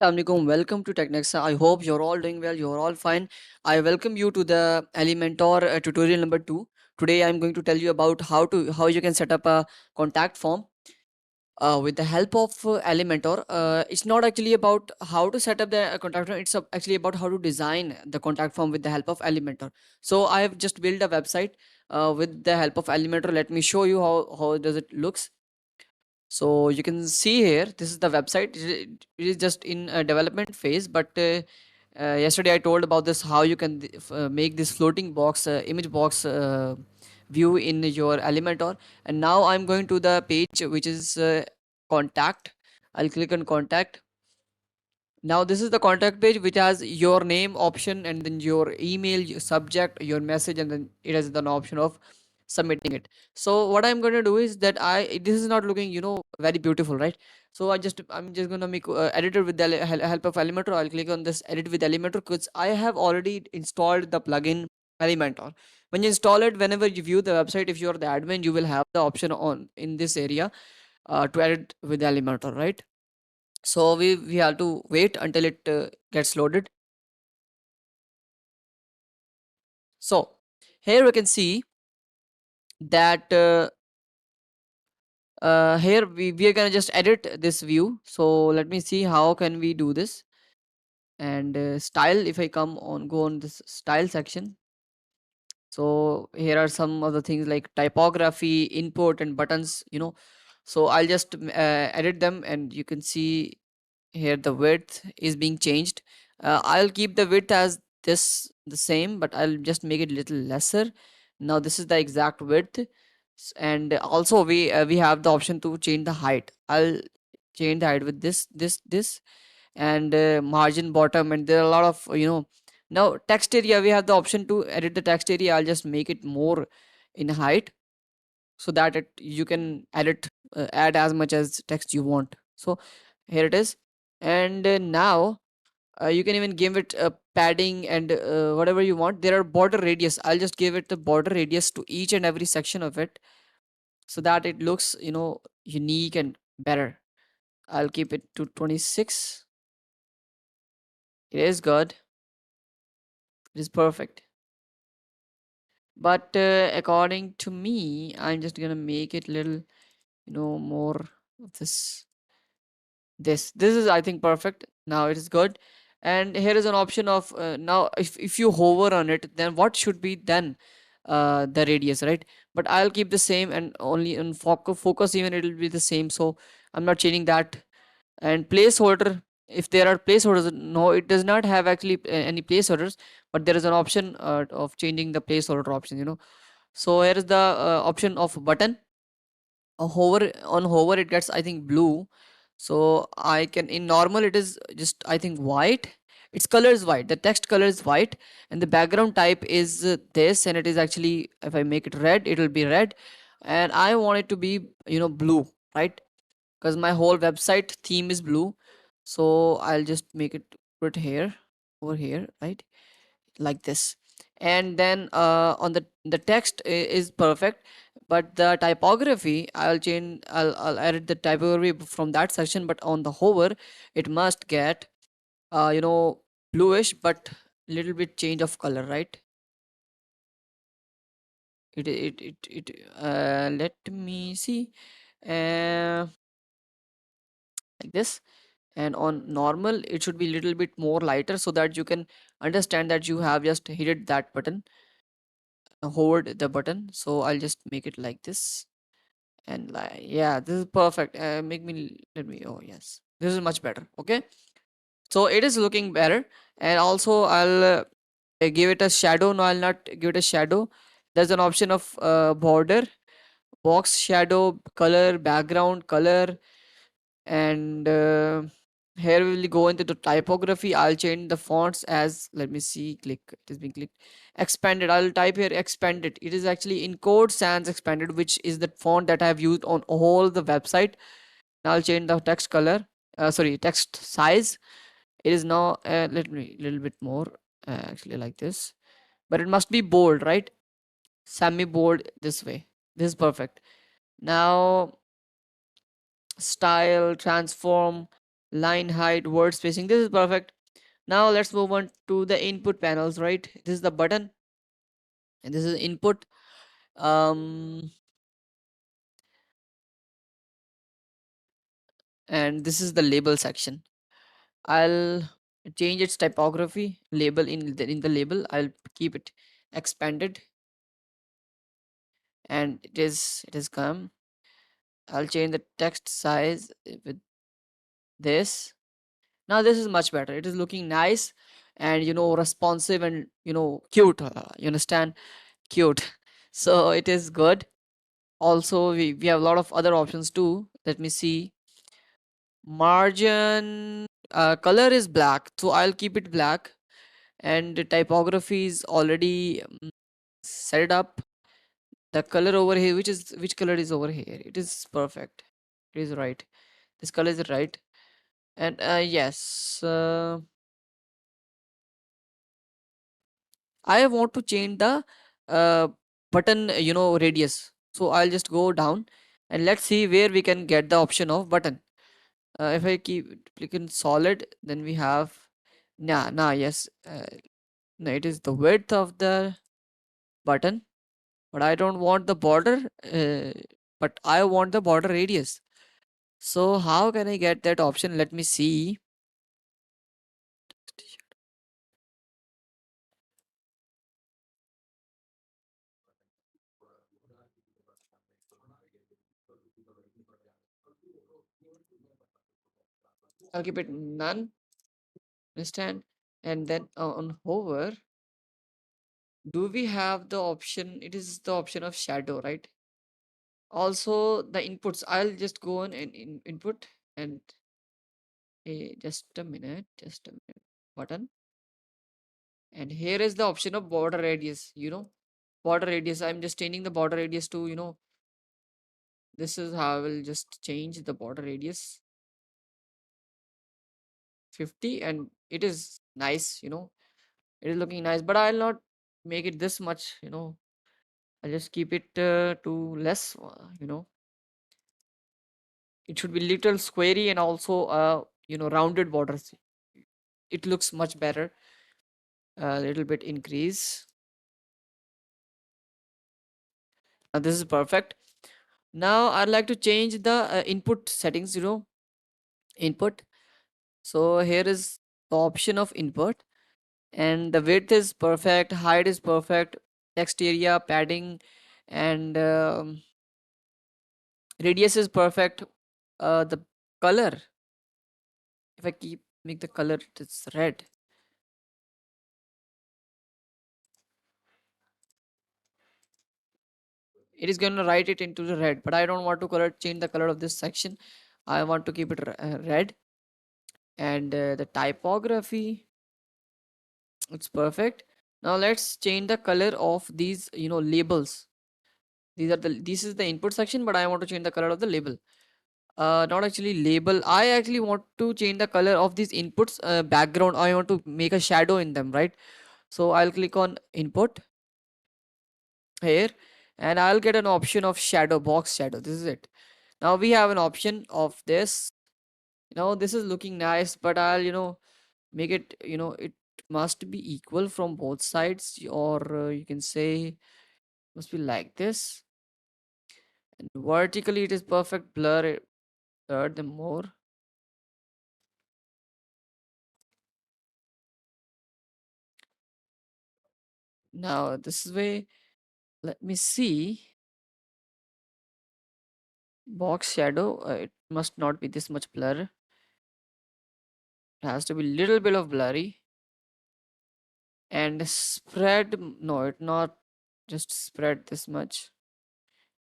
Assalamualaikum. Welcome to TechNexa. I hope you're all doing well. You're all fine. I welcome you to the Elementor tutorial number 2. Today I'm going to tell you about how you can set up a contact form with the help of Elementor. It's not actually about how to set up the contact form. It's actually about how to design the contact form with the help of Elementor. So I have just built a website with the help of Elementor. Let me show you how does it looks. So you can see here, this is the website. It is just in a development phase, but yesterday I told about this, how you can make this floating box image box view in your Elementor. And now I'm going to the page which is contact. I'll click on contact. Now this is the contact page which has your name option, and then your email, your subject, your message, and then it has an option of submitting it. So what I'm going to do is that this is not looking very beautiful, right? So I'm just going to make editor with the help of Elementor. I'll click on this edit with Elementor because I have already installed the plugin Elementor. When you install it, whenever you view the website, if you're the admin, you will have the option on in this area to edit with Elementor, right? So we have to wait until it gets loaded. So here we can see that here we are gonna just edit this view. So let me see how can we do this. And style, if I go on this style section, so here are some of the things like typography, input, and buttons, so I'll just edit them, and you can see here the width is being changed. I'll keep the width as this the same, but I'll just make it little lesser. Now this is the exact width. And also we have the option to change the height. I'll change the height with this, and margin bottom, and there are a lot of now text area, we have the option to edit the text area. I'll just make it more in height, so that you can add as much as text you want. So here it is. And now you can even give it a padding and whatever you want. There are border radius. I'll just give it the border radius to each and every section of it, so that it looks unique and better. I'll keep it to 26. It is good. It is perfect. But according to me, I'm just gonna make it little more of this is, I think, perfect. Now it is good. And here is an option of now if you hover on it, then what should be then the radius, right? But I'll keep the same, and only in focus even it will be the same, so I'm not changing that. And placeholder, if there are placeholders, no, it does not have actually any placeholders, but there is an option of changing the placeholder option. So here is the option of button. Hover it gets, I think, blue. So I can, in normal it is just, I think, white. Its color is white, the text color is white, and the background type is this, and it is actually, if I make it red, it will be red. And I want it to be blue, right? Because my whole website theme is blue. So I'll just make it, put here, over here, right, like this. And then on the text is perfect, but the typography, I'll edit the typography from that section. But on the hover, it must get uh, you know bluish, but little bit change of color, right? Let me see, uh, like this. And on normal, it should be little bit more lighter, so that you can understand that you have just hit that button, hovered the button. So I'll just make it like this. And like, yeah, this is perfect. Make me let me Oh yes, this is much better. Okay, so it is looking better. And also I'll give it a shadow. No, I'll not give it a shadow. There's an option of border, box shadow, color, background color. And here we will go into the typography. I'll change the fonts as, let me see, click, it has been clicked, expanded. I'll type here expanded. It is actually Encode Sans Expanded, which is the font that I have used on all the website. Now I'll change the text color, sorry, text size. It is now, let me little bit more, actually, like this. But it must be bold, right? Semi bold, this way. This is perfect. Now style transform, line height, word spacing. This is perfect. Now let's move on to the input panels, right? This is the button and this is input. Um, and this is the label section. I'll change its typography label in the label. I'll keep it expanded and it is come. I'll change the text size with this. Now this is much better. It is looking nice and responsive and cute. You understand? Cute. So it is good. Also, we have a lot of other options too. Let me see. Margin color is black, so I'll keep it black. And the typography is already set up. The color over here, which color is over here? It is perfect. It is right. This color is right. And yes, I want to change the button, radius. So I'll just go down and let's see where we can get the option of button. If I keep clicking solid, then we have yes. No, it is the width of the button, but I don't want the border, but I want the border radius. So how can I get that option? Let me see. I'll keep it none. Understand? And then on hover, do we have the option? It is the option of shadow, right? Also the inputs. I'll just go on and input and just a minute. Button. And here is the option of border radius. Border radius. I'm just changing the border radius to this is how I will just change the border radius 50, and it is nice. It is looking nice, but I'll not make it this much. I'll just keep it to less. It should be little squarey and also rounded borders. It looks much better. A little bit increase. Now this is perfect. Now I'd like to change the input settings. Input. So here is the option of input, and the width is perfect, height is perfect, text area, padding, and radius is perfect. The color, if I keep make the color it's red, it is going to write it into the red, but I don't want to color change the color of this section. I want to keep it red. And the typography, it's perfect. Now let's change the color of these labels. This is the input section, but I want to change the color of the label. Not actually label. I actually want to change the color of these inputs background. I want to make a shadow in them, right? So I'll click on input here, and I'll get an option of shadow, box shadow. This is it. Now we have an option of this. This is looking nice, but I'll make it, it must be equal from both sides, or you can say must be like this. And vertically it is perfect. Blur them more. Now this way, let me see. Box shadow, it must not be this much blur. It has to be little bit of blurry. And spread, no, it not just spread this much.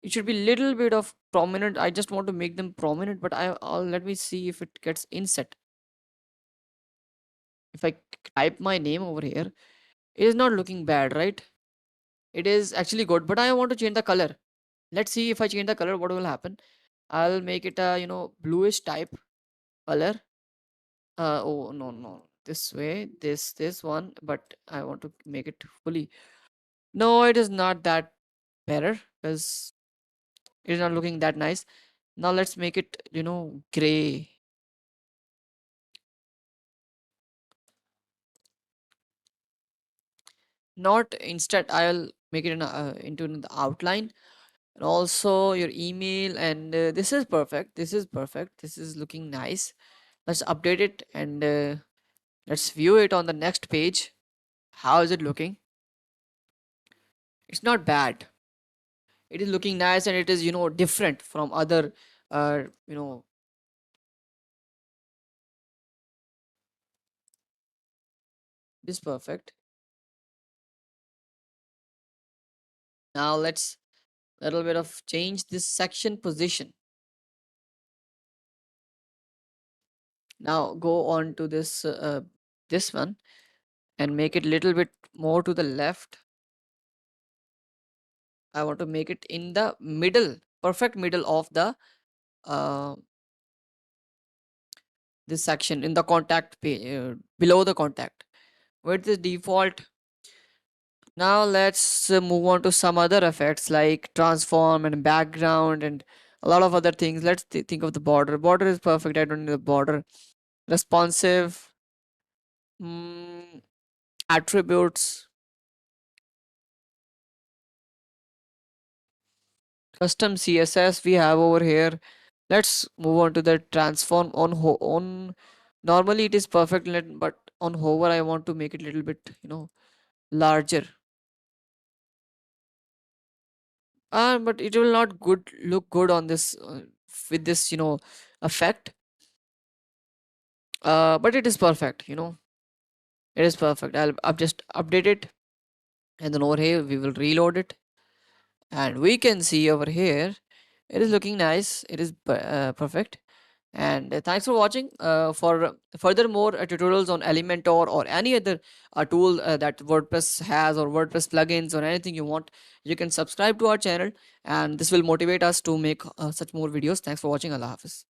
It should be little bit of prominent. I just want to make them prominent, but I'll let me see if it gets inset. If I type my name over here, it is not looking bad, right? It is actually good, but I want to change the color. Let's see if I change the color, what will happen. I'll make it a bluish type color. Oh no, no, this way, this one, but I want to make it fully. No, it is not that better because it is not looking that nice. Now let's make it gray. not instead I'll make it into the outline, and also your email. And this is perfect, this is perfect, this is looking nice. Let's update it, and let's view it on the next page. How is it looking? It's not bad, it is looking nice, and it is, different from other, uh, you know it is perfect. Now let's little bit of change this section position. Now go on to this one, and make it little bit more to the left. I want to make it in the middle, perfect middle of the uh, this section, in the contact page, below the contact with the default. Now let's move on to some other effects like transform and background and a lot of other things. Let's think of the border. Border is perfect, I don't need the border. Responsive, attributes, custom css we have over here. Let's move on to the transform on. Normally it is perfect, but on hover I want to make it a little bit, larger. But it will not look good on this, with this, effect. But it is perfect, it is perfect. I'll just update it, and then over here we will reload it, and we can see over here it is looking nice, it is perfect. And thanks for watching. For further more tutorials on Elementor or any other tool that WordPress has, or WordPress plugins, or anything you want, you can subscribe to our channel, and this will motivate us to make such more videos. Thanks for watching. Allah Hafiz.